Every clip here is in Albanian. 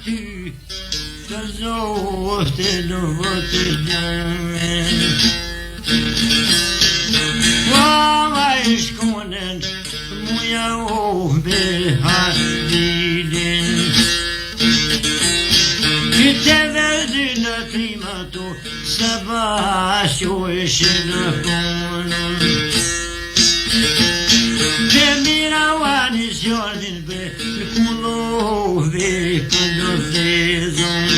ty të zote luvët e gjëmen. Vama e shkonen muja be hadilin. Kyte verdi në trimato se basho e shenë konën. Që mirawani zjordin be në kullove këllë thezën.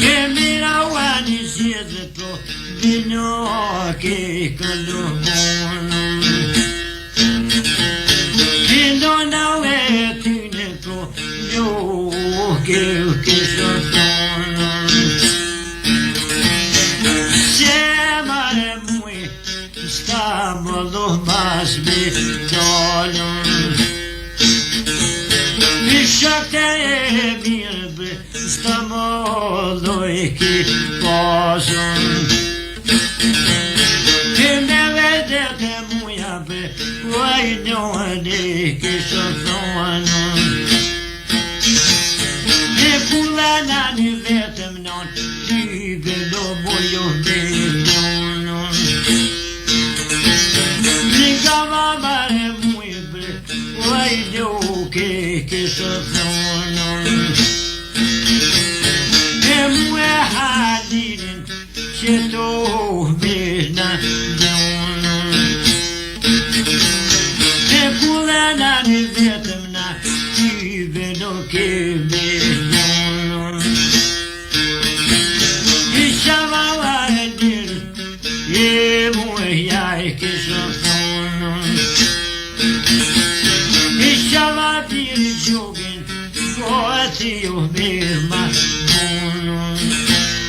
Që mirawani zjedhe pro binoke këllë konën. Që ndona e tyne pro njoke kështë tonën. Se mare mui sta më mas me talën. Mi shakte e mirë be sta më doj ki pasën. Që me vedet e muja be vajnjohën e kështë thonën. E kullana një vetëm non ty do bojo me tonën. Mare mui bre, vajdo ke kështë thonën. E mue halinin që to bina dhonën. E kullana një vetëm na ty vedo ke dhonën. I shavala e dirë, e mue jaj kështë thonën. Ishava bir jogin, goati u birma bunun.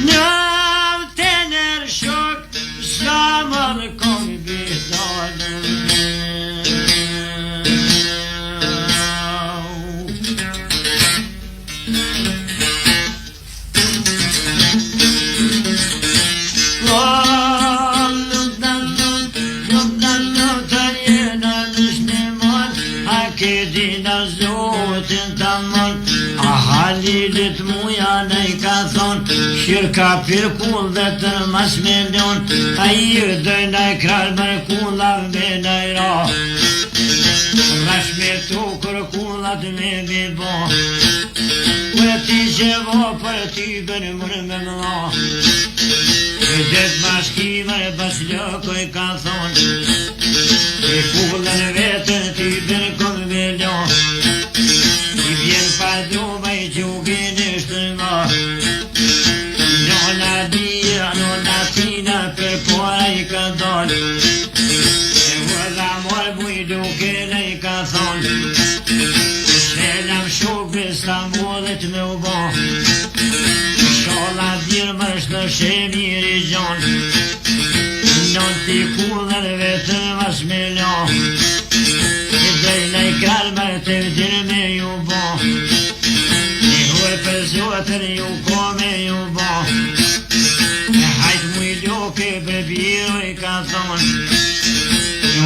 Nav tener şok, zaman kom bidanın. Dina zotin tamon, a halilit muja ne I ka thon, shirka pirkull dhe të mas milion, a I doj ne kralë mërë kullat me ne ra. Rash me tu kërkullat me bibo, e ti që vo për ti bërë mërë me mëla. E det maskime e pas lëkoj ka thon, e kullën vetën ti bërë kom milion. I vjen pa dhume I gjugin ishtë ma, nona dhja, nona tina për pora I ka dal. E vëlla mor buj duke ne I ka thon, selam shuk për Stambollit me u bo. Shola dhirë më shtë shemir I gjon, non ti kullën vetën mas milion. I dhejnë I kralë mërë të vdirë me ju bo, I huaj për zotër ju ko me ju bo. E hajtë mu I ljoke për biro I ka thon,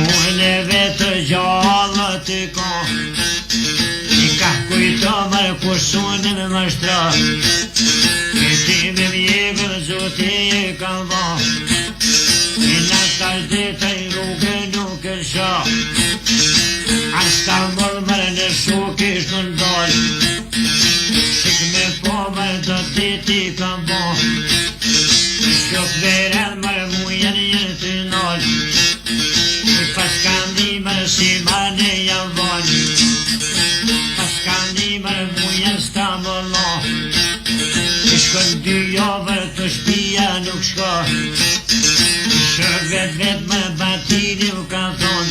unë e vetë gjallë të ko. I ka kujto mërë kusunin më shtra, e ti me mjegën zote e ka bo. I natas dita I rrugë nuk e sha, a Stamboll mërë në shuk ishtë në dal. Shik me po mërë do titi ka bo, shuk veren mërë mujen jenë të nal. I pas kandi mërë si mane jam van, pas kandi mërë mujen Stambollon. I shkën 2 javër të shpia nuk shka, shuk vet më batini u ka thon,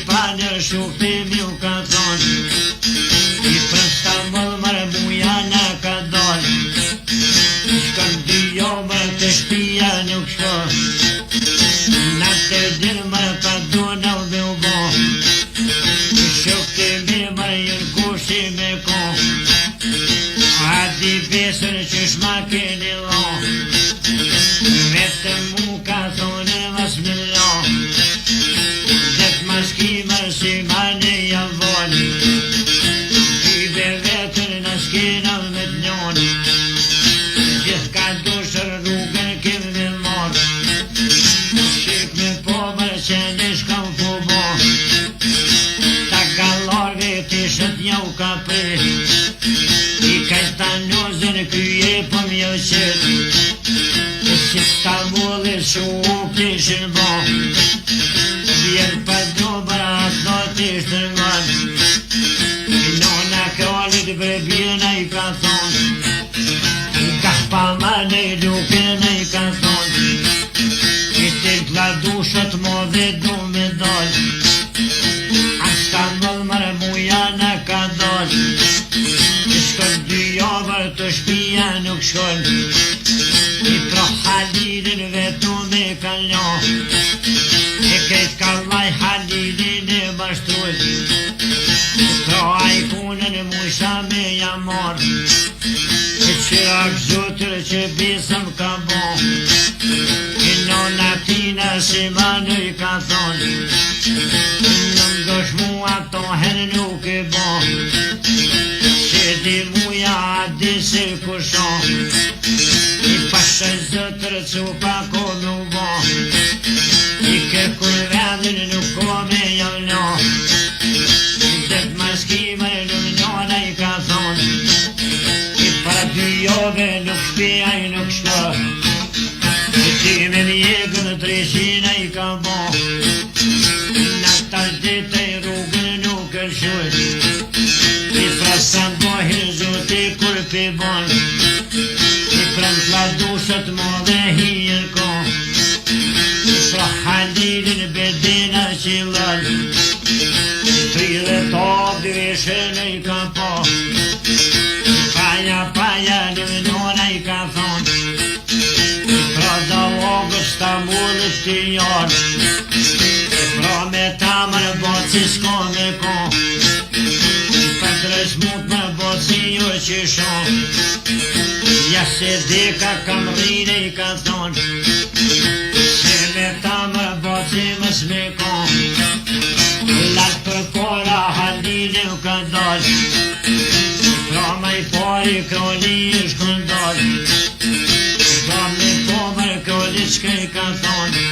pani shuk të mi u ka thon. I për Stamboll mërë muja na ka dal, shkën 2 javër të shpia nuk shka, na të dirë mërë pa duna u dhe u bo. Shuk të mi mërë jën kushi me ko, a di besën që shma keni lo. Vetëm mu ka thonë mas milion, det maskime si mane jam von. dushët jau ka për I kajta nozën kyje për mjë qëtë Si Stambollit shu kishin bo Bjerë për dober ato t'ishtë ngon Nona krallit për bjena I ka thonë Ka pa mane duke I ka thonë I t'ilk la dushët mo dhe du me dollë Stamboll mërë muja në ka dollë Shkën dy javër të shpia nuk shkën I pro Halilin vetu me kallo E kejt kallaj Halilin e bashtrujt Pro ajkunën musha me jamor E qirak zotër që besëm ka bo E nona tina si manuj ka thonë Nëm dosh mua to hen nuk e bo Që di muja adi se kushon I pashe zëtër që pa ko nuk bo I ke kur vedin nuk ko me javno I det maskimër nuk njona I ka thonë I para dy jove nuk shpia I nuk shko I ti me mjekën treshina I ka bo Në tash dite I rrugën nuk e shuj I frasan bohin zote kur pe bon I prend la dushët mo dhe hien ko I pra Halilin bedena që lëll Tri dhe top dy veshën I ka po Paja në nona I ka thonë I pra da ogët Stambollit të jarë I pra me tamër botë si s'ko me ko Pëndrës mund më botë si jo që shonë Ja se deka kam rine I ka thonë Se me tamër botë si mës me ko Lartë për kora Halilin ka dollë Pra ma I pari kroni I shkëndollë Pra me pomër kroni që I ka thonë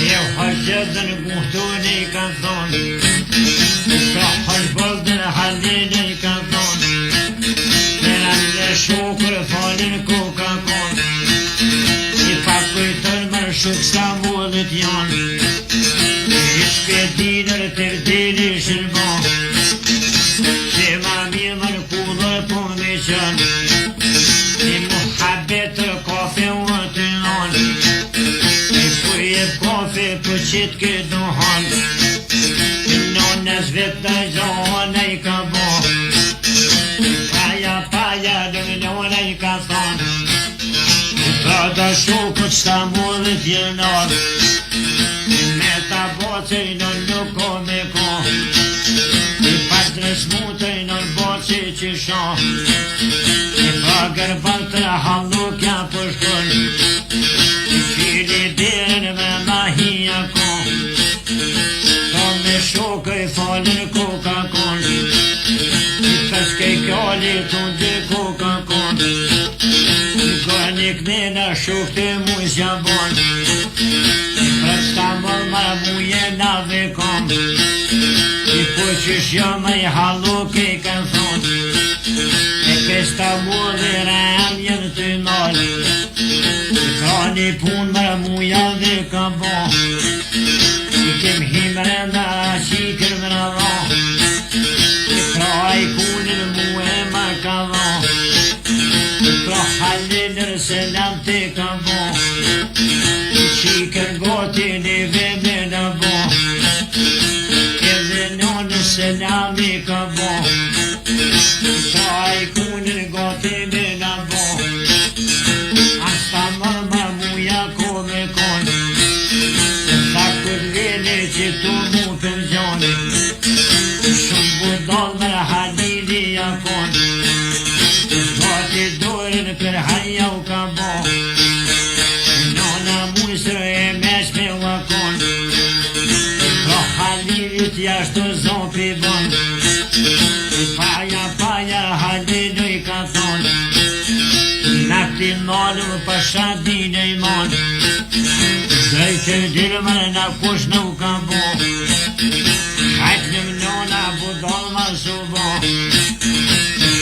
E hëgjëdën guhtun I ka thonë Pra hëgjëdën Halilin I ka thonë Mena në shukër falin ku ka konë I pa kujtën mërë shuk Stambollit janë I shpjedinër të vdili shërbo Se ma mimër kudër po me qënë I muhabbetër kafe u të nonë I pujeb kafe për qitë këtë duhanë I nonës vetë në zohën I ka bo Paja në nona I ka thonë Pra da shukët Stambollit jenar Me ta bocëj në nuk ko me ko I padrës mutëj në bocëj që shoh I pra gërbaltër hallukja për shkull I fili derën me mahia ko Ka me shukëj falën ku ka kon I përskej kjali të ndë ku ka kon I gërnik me në shuk të mujësja bon I për Stamboll ma muje në vekom I po qësh jam I halluk I ka thon E ke Stambollit rëm jenë të nol I ka një pun ma muja dhe ka bo I kem himre në qikër më në dho I pra I kunin mu e ma ka dho I pra Halilin selam të ka bo I qikër gotin I veme në bo Edhe nonë selam I ka bo I pra I kunin gotin I në bo Asta mërma muja ko me kon Sa kër vene që tu mu përgjoni Shumë budal mër Halili ja kon Gati dorën për haja u ka bo Nona musër e mesh me wakon Pra Halilit jashtë zopi bon Paja Halilu I ka thon Nakti nalëm pasha dine I mon Drejtë dilëmër në kush nuk ka bo Hajtë në nona budal ma su bo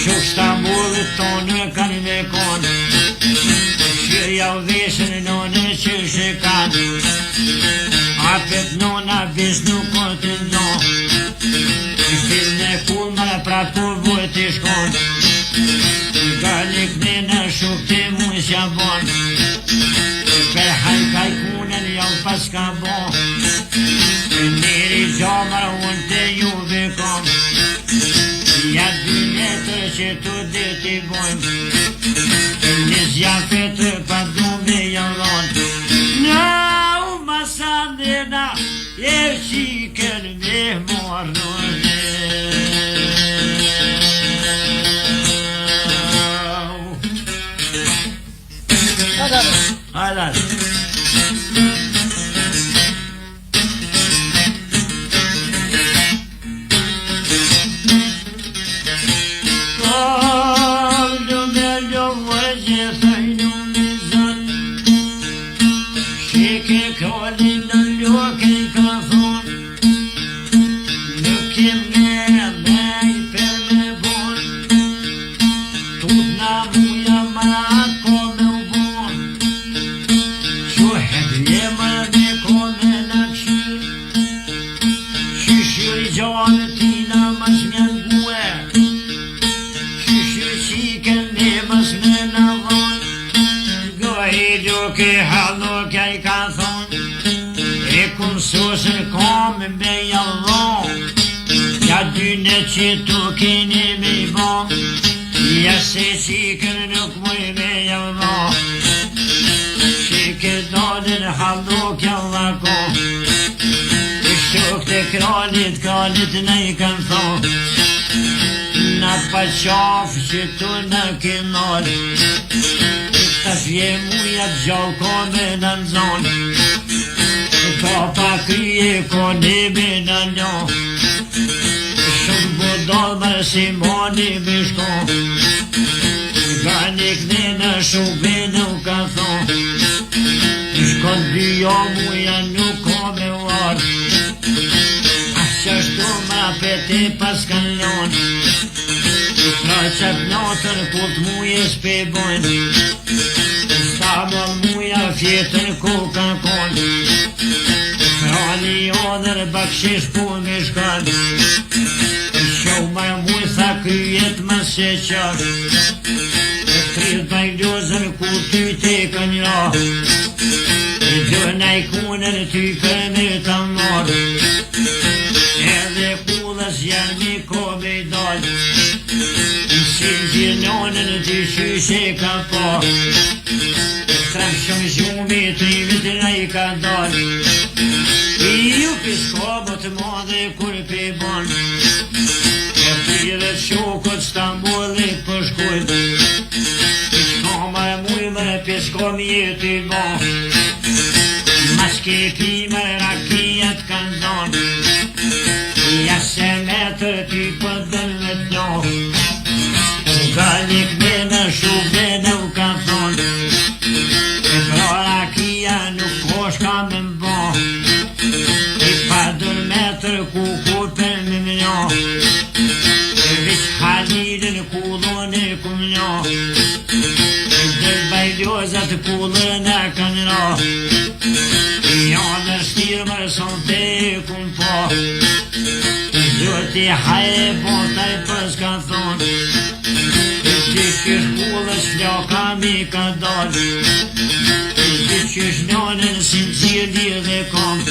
Shuk Stambulit tonë kanë me konë Shirja u veshën none që shikan Apet nona vis nuk o të ndo Shpil në kulmar pra kur vojt i shkon Galik në në shuk të mund s'ja bon Per hajkaj kunen jau pas ka bo Njeri gjamar unë të juve kom Ja 2 metër që të dit i bojmë Njës ja fetër pa dume javon Në masandena e qiken me mornone Hajde Sosën kom me javon Ja 2 net që tu keni me bon Ja se qikën nuk muj me javon Qike dalën halok javako Shuk të kralit në i kanë thon Na pa qaf që tu në kinol Ta fje muja gjau kome në nëzon Ka pa krije kone me në njo Shumë budal mërë si moni me shko Gani këne në shumë nuk ka thon Shkon 2 jo muja nuk ko me war Qashtu ma pete pas kanë lon Pra qat natër kult muje s'pe bojnë Stabëll muja fjetër ku ka kon Krali odër bakshish ku me shkan Show ma muj tha kryet ma se qar 30 bajlozër ku ty te kanë ra Dënaj kunër ty për me të marë Edhe pullës janë mi kome i dalë Si gjinonën ty shyshe ka pa Tram shumë gjumi të imit në i ka dalë I ju pisko më të madhe kur pe ban E pire shokot Stambulit për shkujt Shka ma muj më pisko më jetë i ban Maske pime rakijat kanë zonë Ja se metër ty pëdën me t'njo Galik me në shube nuk ka thonë E pra rakija nuk kosh ka me mbo I pëdën metër ku për me mnjo E vish halilën kullon e ku mnjo Dhe bajlozat kullën e kanë ra Janë shtirë mërë son të kun po Zoti haje botaj pës ka thonë Ti qysh kullës flaka mi ka dalë Ti qysh nonën si m'cili dhe kom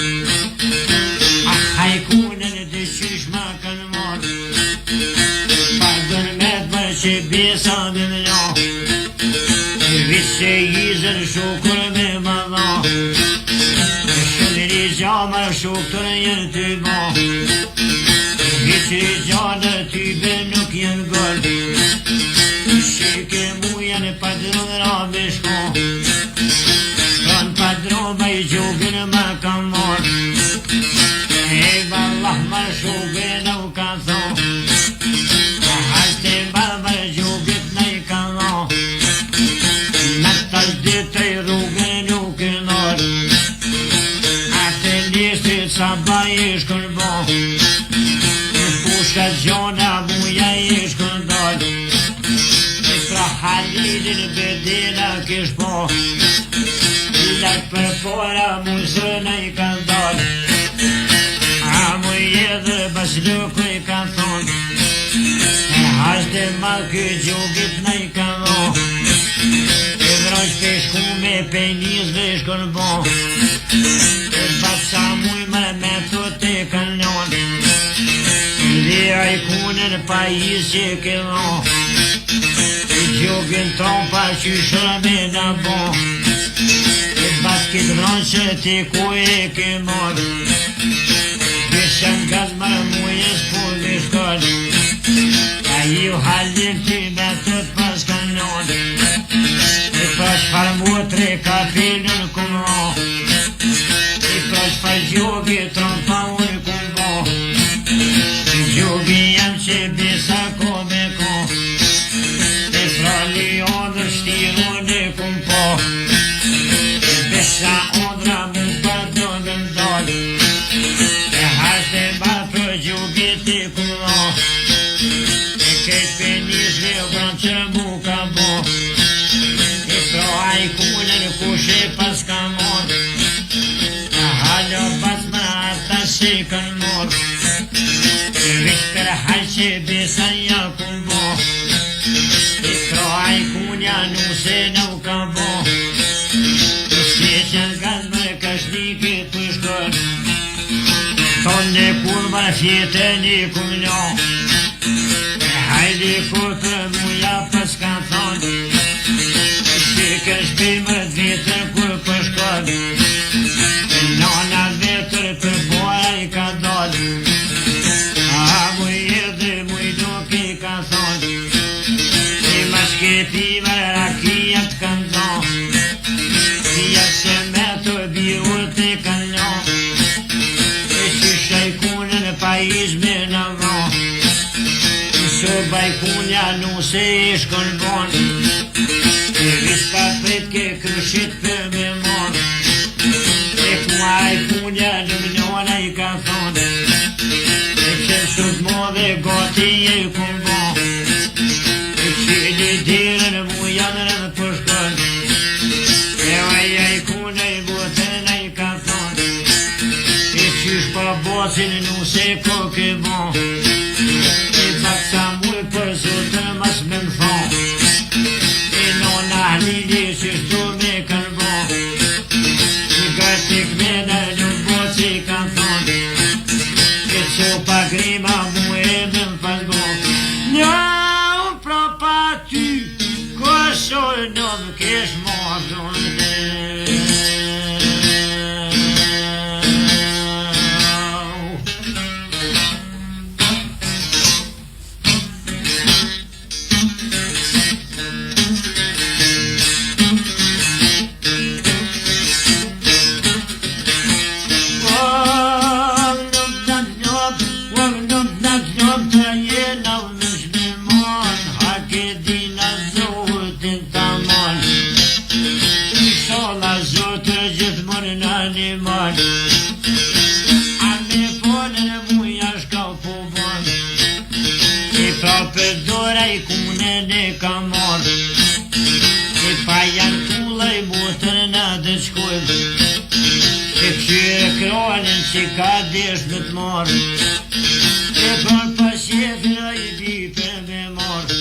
A hajkunën ti qysh ma kanë marë Pardon met më që besa dhe më njo Vise jizën shukur me më dha Shëllëri gjama shukër jenë ty bo Vise gjane ty be nuk jenë gëllë Shike mu jenë padron rabe shko Kan padron baj gjugën ma ka marë E vallah ma shukë nuk ka thonë Hajte balbar gjugët në i ka dha Ditë i rrugën nuk e nërë Atë listit sa baj ishkën bo Pushka gjona Lidin bedena kish po Lak për pora muzëna I kanë dalë A mu jedhe bas luku I kanë thonë Hashte ma kë gjogit na I kanë dho E vrojsh pe shkume pe njëzve shkon bo E basa muj me thot e kanë lon Dhe a I kunën pa isje ke dho Gjogin ton pa qyshra me na bo E bas kit vronë që ti ku e ke mor Vishan gaz ma mujes po me shkon A ju halin ty me të pas kanon E prash par mutre kapilën kumro E prash par gjogi trompa unë kumbo Gjogi jam që bisa ko me ko E frali odrë shtirun e kumpo E besa odra me bado me ndol E hashte ba për gjogi ti kumro Këtë penizve vran që mu ka bo E pro a I kunën kushe pas ka mor A hallo pas ma ata se kan mor E vish për hal që besa ja kun bo E pro a I kunja nuse në u ka bo E se që gaz më kashnike të shkër Tonë në kurva fjetën I kumlo Hajde kur për muja pas ka thonë Që kësh bimët vetër kur për shkod Nona vetër për bora I ka dollë A muj edhe muj nuk I ka thonë E ma shkepive rakijat kanë zonë Vija se me të birut e kanë njonë E që shajkunën pa izme në vronë Që bajkunja nuse I shkon bon E vish ka prit ke kërshit për me mon E ku ajkunja në mënona I ka thon E që sot modhe goti E kun bon E që lidirën mujanën dhe përshkon E vaj ajkunja I botën I ka thon E qysh pa bosin nuse ko ke bon Sa muj për zotën mas me më thon E nona hlili që shtu me kanë bon E gërtik me në botë që I kanë thon E që pa grima mu e me më pas bon Nja unë pra pa ty Kosoj në më kesh modon që ka desh me të morë E për pasjefin a I bi për me morë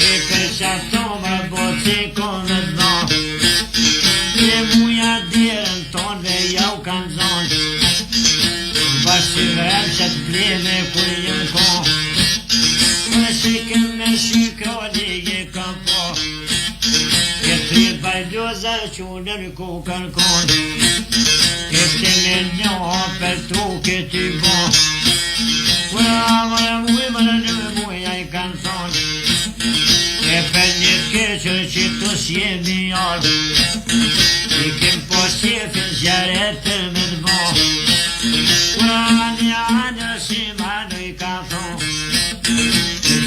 E për qato më botë që kone të do E muja dirën tonë dhe jau kanë zonë Bashkë vrem që të bleme kur jëm ko Më shikën me shikoni e kam po E të bajdoza që nën ku kanë konë Këtë me njohë për truke t'i bo Vëra muj në muj a I kanë thonë E për një keqër që të s'jemi orë I kem po sjefin zjaretër me t'bo Vëra një anë si manë I ka thonë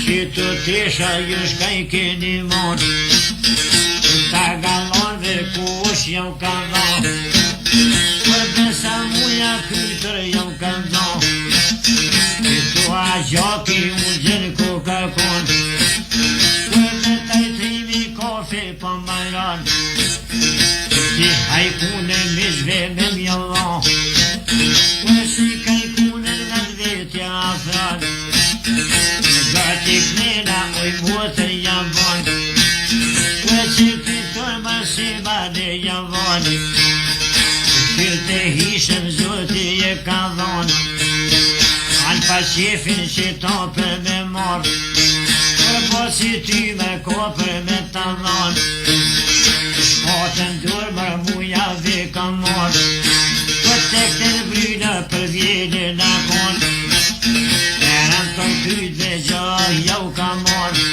Që të tisha jësh ka I keni morë Ta galon dhe kush jau ka dhonë Sa muja kytër jam kanë do E tu a gjoki unë gjenë ku ka konë Kërë me taj trimi Siknina oj motër jam vonë, e që fitur më si bade jam vonë, Kylte hishëm zoti e ka dhonë, anë pa qefin që ta për me marë, për po si ty me kopër me ta dhonë, shpatën dur mërë muja dhe ka marë, për tek të në bryna për vjene në konë, erën të kyt dhe gjah jau ka marë,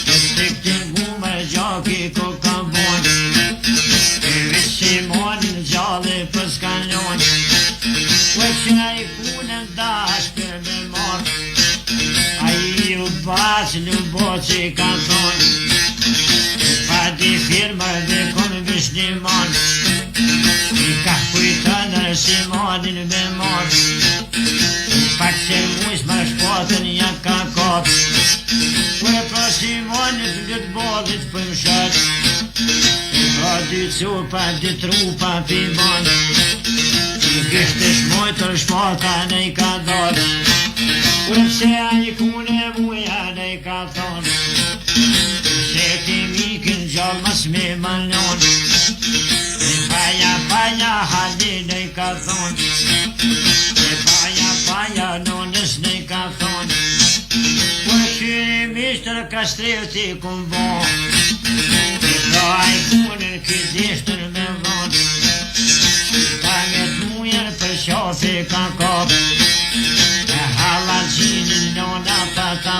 për tek të ngume gjaki ko ka bonë, Shimonin gjallë për s'kalon, po që i punën dash për me marë, a i u baqë në botë që ka thonë, pa di firmër dhe konë vish një manë, i ka kujtë në Shimonin me marë, pak që mujës më shpatën ja ka kopë, po e pra Shimonit në të bodit për më shatë, pa dy cupa, dy trupa piman, i kështë shmojtër shpata në i ka dorë, përse a i kune muja në i ka thonë, se ti mikin gjallë mas me malon, paja hali në i ka thonë, paja nonës në i ka thonë, për shyri mishtër ka strevti kumbo, ai punën këtë ishtër me vonë, ka me t'mujer për shofi ka kopë, e halal gjinin nona pa ta